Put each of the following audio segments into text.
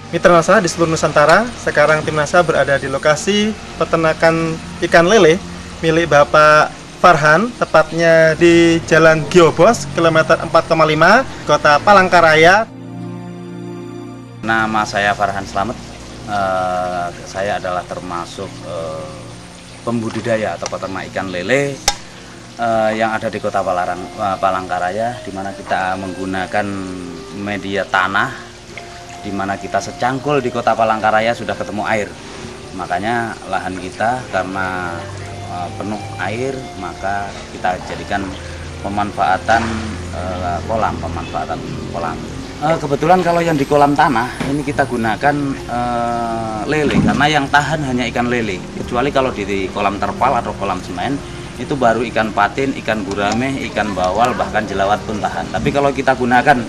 Mitra Nasa di seluruh Nusantara. Sekarang tim Nasa berada di lokasi peternakan ikan lele milik Bapak Farhan, tepatnya di Jalan Giobos, kilometer 4,5, Kota Palangkaraya. Nama saya Farhan Slamet. Saya adalah termasuk pembudidaya atau peternak ikan lele yang ada di Kota Palangkaraya, di mana kita menggunakan media tanah, di mana kita secangkul di Kota Palangkaraya sudah ketemu air. Makanya lahan kita karena penuh air, maka kita jadikan pemanfaatan kolam. Kebetulan kalau yang di kolam tanah ini kita gunakan lele, karena yang tahan hanya ikan lele. Kecuali kalau di kolam terpal atau kolam semen itu baru ikan patin, ikan gurame, ikan bawal, bahkan jelawat pun tahan. Tapi kalau kita gunakan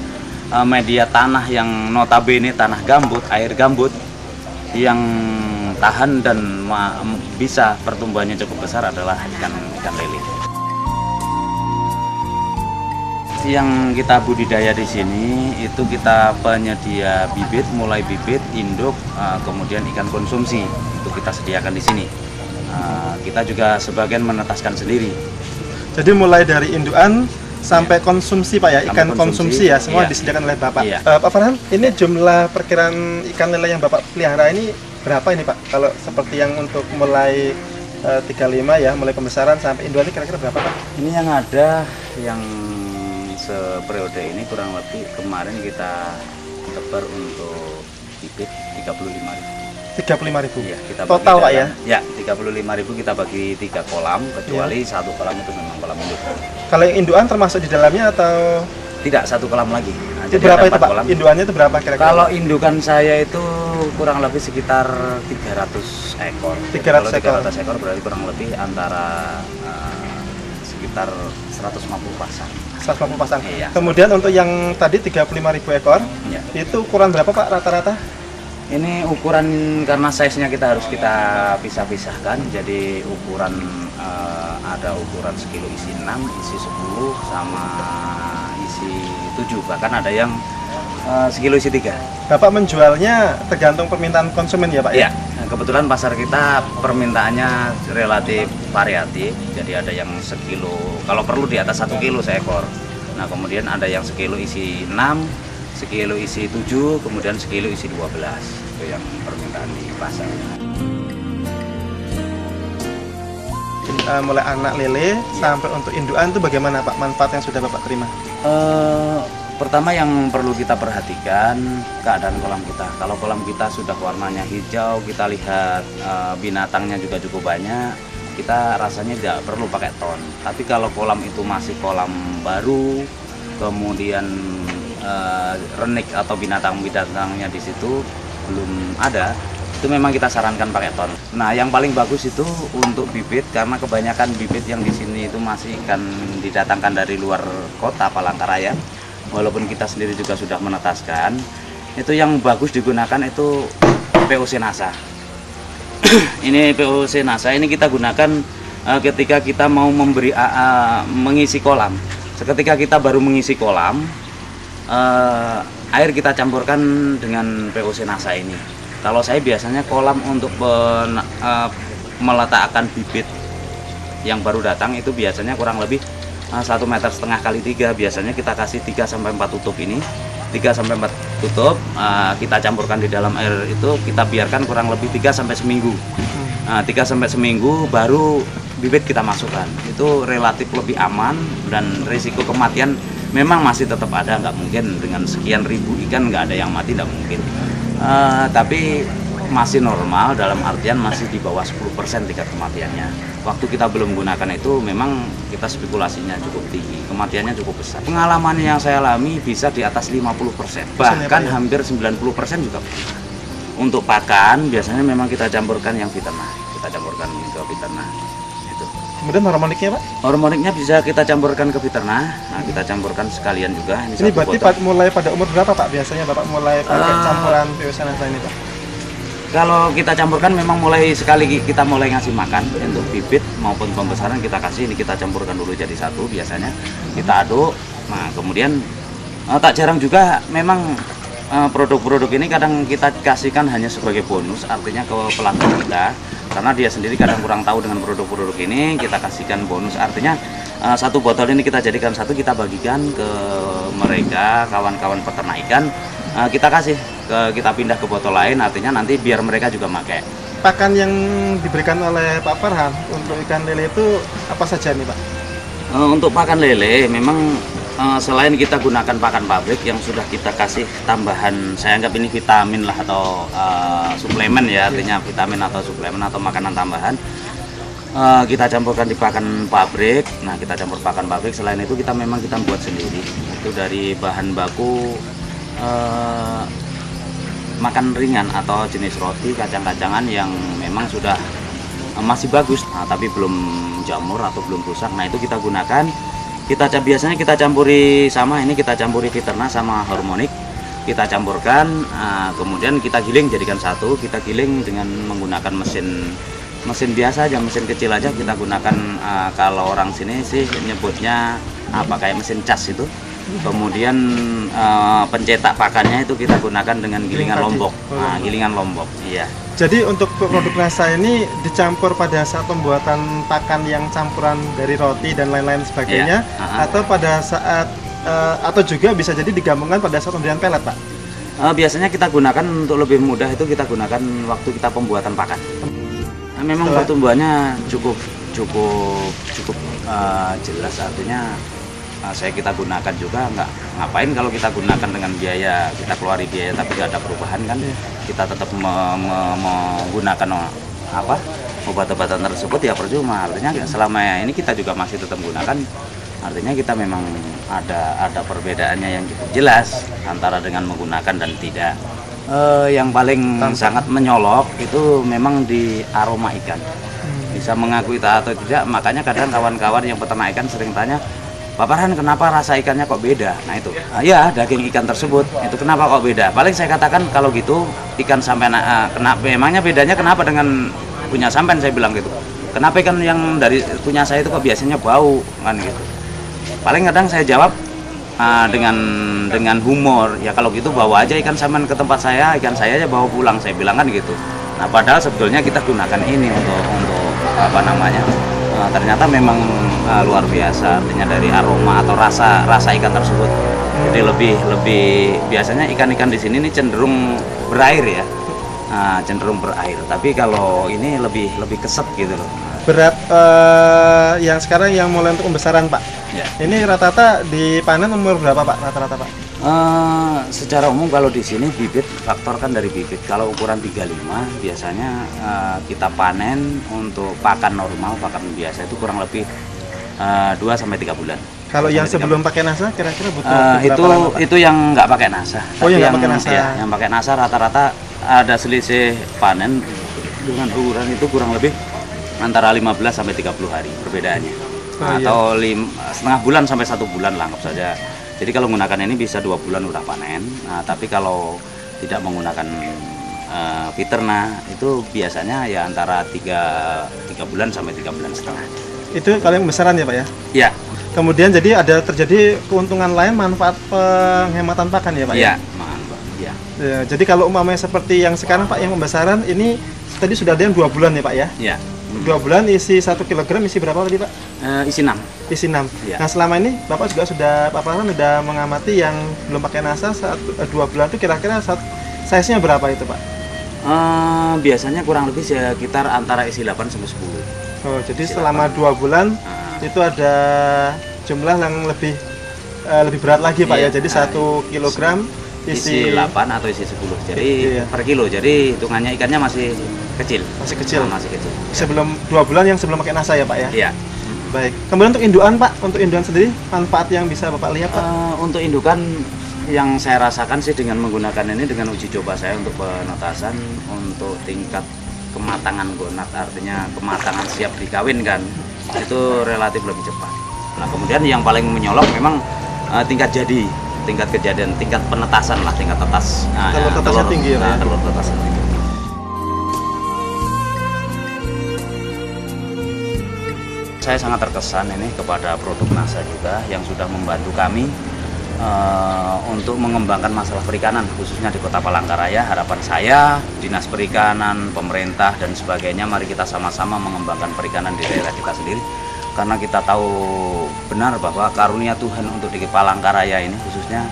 media tanah yang notabene tanah gambut, air gambut yang tahan dan bisa pertumbuhannya cukup besar adalah ikan lele. Yang kita budidaya di sini itu kita penyedia bibit, mulai bibit, induk, kemudian ikan konsumsi itu kita sediakan di sini. Kita juga sebagian menetaskan sendiri. Jadi mulai dari indukan sampai konsumsi Pak ya, ikan konsumsi ya, semua disediakan oleh Bapak. Pak Farhan, ini jumlah perkiraan ikan lele yang Bapak pelihara ini berapa ini Pak? Kalau seperti yang untuk mulai 35 ya, mulai pembesaran sampai indukan ini kira-kira berapa Pak? Ini yang ada yang seperiode ini kurang lebih kemarin kita tebar untuk bibit 35.000. 35.000 ya, kita total Pak ya? Ya, 35.000 kita bagi 3 kolam, kecuali satu kolam itu memang kolam induk. Kalau yang indukan termasuk di dalamnya atau? Tidak, satu kolam lagi. Nah, jadi berapa itu Pak? Kolam. Indukannya itu berapa kira-kira? Kalau indukan saya itu kurang lebih sekitar 300 ekor. 300 ekor. 300 ekor berarti kurang lebih antara sekitar 150 pasang. 150 pasang. Iya. Kemudian untuk yang tadi 35.000 ekor, ya, itu ukuran berapa Pak rata-rata? Ini ukuran karena size-nya kita harus kita pisah-pisahkan. Jadi ukuran ada ukuran sekilo isi 6, isi 10, sama isi 7. Bahkan ada yang sekilo isi 3. Bapak menjualnya tergantung permintaan konsumen ya Pak? Iya, kebetulan pasar kita permintaannya relatif variatif. Jadi ada yang sekilo, kalau perlu di atas 1 kilo seekor. Nah kemudian ada yang sekilo isi 6, sekilo isi 7, kemudian sekilo isi 12. Itu yang permintaan di pasar. Mulai anak lele sampai untuk indukan itu bagaimana Pak manfaat yang sudah Bapak terima? Pertama yang perlu kita perhatikan keadaan kolam kita. Kalau kolam kita sudah warnanya hijau, kita lihat binatangnya juga cukup banyak, kita rasanya tidak perlu pakai ton. Tapi kalau kolam itu masih kolam baru, kemudian renik atau binatang-binatangnya di situ belum ada, itu memang kita sarankan pakai ton. Nah, yang paling bagus itu untuk bibit, karena kebanyakan bibit yang di sini itu masih ikan didatangkan dari luar Kota Palangkaraya. Walaupun kita sendiri juga sudah menetaskan, itu yang bagus digunakan itu POC Nasa. Ini POC Nasa ini kita gunakan ketika kita mau mengisi kolam. Seketika kita baru mengisi kolam, air kita campurkan dengan POC Nasa ini. Kalau saya biasanya kolam untuk meletakkan bibit yang baru datang itu biasanya kurang lebih 1,5 meter kali 3. Biasanya kita kasih 3-4 tutup ini, 3-4 tutup, kita campurkan di dalam air itu, kita biarkan kurang lebih 3 sampai seminggu. 3 sampai seminggu baru bibit kita masukkan. Itu relatif lebih aman, dan risiko kematian memang masih tetap ada. Nggak mungkin dengan sekian ribu ikan nggak ada yang mati, nggak mungkin. Tapi masih normal, dalam artian masih di bawah 10% tingkat kematiannya. Waktu kita belum gunakan itu memang kita spekulasinya cukup tinggi, kematiannya cukup besar. Pengalaman yang saya alami bisa di atas 50%, bahkan hampir 90% juga. Untuk pakan biasanya memang kita campurkan yang Viternah, kita campurkan ke Viternah. Itu. Kemudian hormoniknya Pak? Hormoniknya bisa kita campurkan ke Viternah. Nah, kita campurkan sekalian juga. Ini berarti mulai pada umur berapa Pak biasanya Bapak mulai pakai campuran POC Nasa ini Pak? Kalau kita campurkan memang mulai sekali kita mulai ngasih makan untuk bibit maupun pembesaran kita kasih, ini kita campurkan dulu jadi satu biasanya, kita aduk. Nah kemudian tak jarang juga memang produk-produk ini kadang kita kasihkan hanya sebagai bonus, artinya ke pelanggan kita, karena dia sendiri kadang kurang tahu dengan produk-produk ini, kita kasihkan bonus, artinya satu botol ini kita jadikan satu, kita bagikan ke mereka, kawan-kawan peternak ikan, kita kasih, kita pindah ke botol lain, artinya nanti biar mereka juga pakai. Pakan yang diberikan oleh Pak Farhan untuk ikan lele itu apa saja nih Pak? Untuk pakan lele memang selain kita gunakan pakan pabrik yang sudah kita kasih tambahan, saya anggap ini vitamin lah atau suplemen ya, artinya vitamin atau suplemen atau makanan tambahan, kita campurkan di pakan pabrik. Nah, kita campur pakan pabrik, selain itu kita memang kita buat sendiri, itu dari bahan baku makan ringan atau jenis roti kacang-kacangan yang memang sudah masih bagus, tapi belum jamur atau belum rusak. Nah, itu kita gunakan. Biasanya kita campuri sama ini, kita campuri Viterna sama Harmonic, kita campurkan, kemudian kita giling jadikan satu. Kita giling dengan menggunakan mesin biasa aja, mesin kecil aja kita gunakan. Kalau orang sini sih nyebutnya apa, kayak mesin cas itu. Kemudian pencetak pakannya itu kita gunakan dengan gilingan lombok. Gilingan lombok, iya. Jadi untuk produk Nasa ini dicampur pada saat pembuatan pakan yang campuran dari roti dan lain-lain sebagainya, atau pada saat atau juga bisa jadi digabungkan pada saat pemberian pelet, Pak? Biasanya kita gunakan untuk lebih mudah, itu kita gunakan waktu kita pembuatan pakan. Memang pertumbuhannya cukup jelas, artinya kita gunakan juga, nggak ngapain kalau kita gunakan dengan biaya, kita keluari biaya tapi nggak ada perubahan kan. Kita tetap menggunakan obat-obatan tersebut ya percuma, artinya selama ini kita juga masih tetap gunakan, artinya kita memang ada perbedaannya yang cukup jelas antara dengan menggunakan dan tidak. Yang paling sangat menyolok itu memang di aroma ikan, bisa mengakui atau tidak, makanya kadang kawan-kawan yang peternak ikan sering tanya, Pak Farhan, kenapa rasa ikannya kok beda? Nah itu, ya daging ikan tersebut, itu kenapa kok beda? Paling saya katakan kalau gitu, ikan sampean, kenapa, memangnya bedanya kenapa dengan punya sampean, saya bilang gitu. Kenapa ikan yang dari punya saya itu kok biasanya bau, kan gitu. Paling kadang saya jawab dengan humor, ya kalau gitu bawa aja ikan sampean ke tempat saya, ikan saya aja bawa pulang, saya bilang kan gitu. Nah padahal sebetulnya kita gunakan ini untuk apa namanya, ternyata memang luar biasa, artinya dari aroma atau rasa ikan tersebut. Jadi lebih biasanya ikan-ikan di sini ini cenderung berair ya, cenderung berair. Tapi kalau ini lebih keset gitu loh. Berat yang sekarang yang mulai untuk pembesaran Pak. Ya. Ini rata-rata dipanen umur berapa Pak? Rata-rata Pak? Secara umum kalau di sini bibit, faktor kan dari bibit. Kalau ukuran 35 biasanya kita panen untuk pakan normal, pakan biasa itu kurang lebih 2-3 bulan. Kalau yang sebelum pakai NASA kira-kira butuh berapa lama, Pak? Itu yang nggak pakai NASA. Oh, yang nggak pakai NASA. Ya, yang pakai NASA rata-rata ada selisih panen dengan ukuran itu kurang lebih antara 15-30 hari perbedaannya. Atau setengah bulan sampai 1 bulan lah, anggap saja. Jadi kalau menggunakan ini bisa 2 bulan udah panen. Nah, tapi kalau tidak menggunakan Viterna itu biasanya ya antara 3 bulan sampai 3 bulan setengah. Itu kalau yang besaran ya Pak ya? Iya. Kemudian jadi ada terjadi keuntungan lain, manfaat penghematan pakan ya Pak? Iya, ya. Ya, jadi kalau umpamanya seperti yang sekarang Pak yang pembesaran ini tadi sudah ada yang 2 bulan ya Pak ya? Iya. 2 bulan isi 1 kg isi berapa tadi Pak? Isi 6. Isi 6. Ya. Nah selama ini Bapak juga Pak Farhan sudah mengamati yang belum pakai NASA 2 bulan itu kira-kira size-nya berapa itu Pak? Biasanya kurang lebih sekitar antara isi 8 sampai 10. Oh, jadi selama 2 bulan itu ada jumlah yang lebih berat lagi Pak ya. Jadi 1 kilogram isi 8 atau isi 10. Jadi per kilo. Jadi hitungannya ikannya masih kecil. Masih kecil. Masih kecil. Sebelum 2 bulan yang sebelum pakai NASA ya Pak ya? Iya. Baik. Kemudian untuk indukan Pak, untuk indukan sendiri manfaat yang bisa Bapak lihat Pak? Untuk indukan yang saya rasakan sih dengan menggunakan ini, dengan uji coba saya untuk penetasan, untuk tingkat kematangan gonat, artinya kematangan siap dikawinkan, itu relatif lebih cepat. Nah kemudian yang paling menyolok memang tingkat kejadian, tingkat penetasan lah, tingkat tetas. Telur tetasnya tinggi ya? Telur tetasnya tinggi. Saya sangat terkesan ini kepada produk NASA juga yang sudah membantu kami untuk mengembangkan masalah perikanan khususnya di Kota Palangkaraya. Harapan saya, Dinas Perikanan, pemerintah dan sebagainya, mari kita sama-sama mengembangkan perikanan di daerah kita sendiri, karena kita tahu benar bahwa karunia Tuhan untuk di Palangkaraya ini khususnya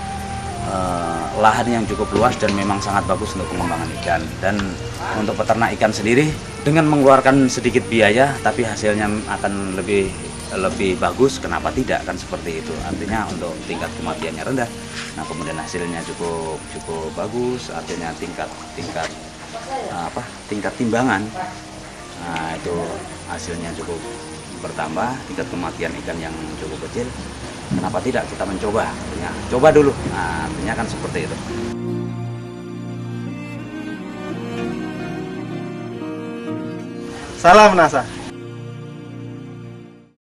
lahan yang cukup luas dan memang sangat bagus untuk pengembangan ikan. Dan untuk peternak ikan sendiri, dengan mengeluarkan sedikit biaya tapi hasilnya akan lebih bagus, kenapa tidak, kan seperti itu. Artinya untuk tingkat kematiannya rendah, nah kemudian hasilnya cukup bagus, artinya tingkat timbangan, nah itu hasilnya cukup bertambah, tingkat kematian ikan yang cukup kecil, kenapa tidak kita mencoba, artinya coba dulu, nah artinya kan seperti itu. Salam NASA.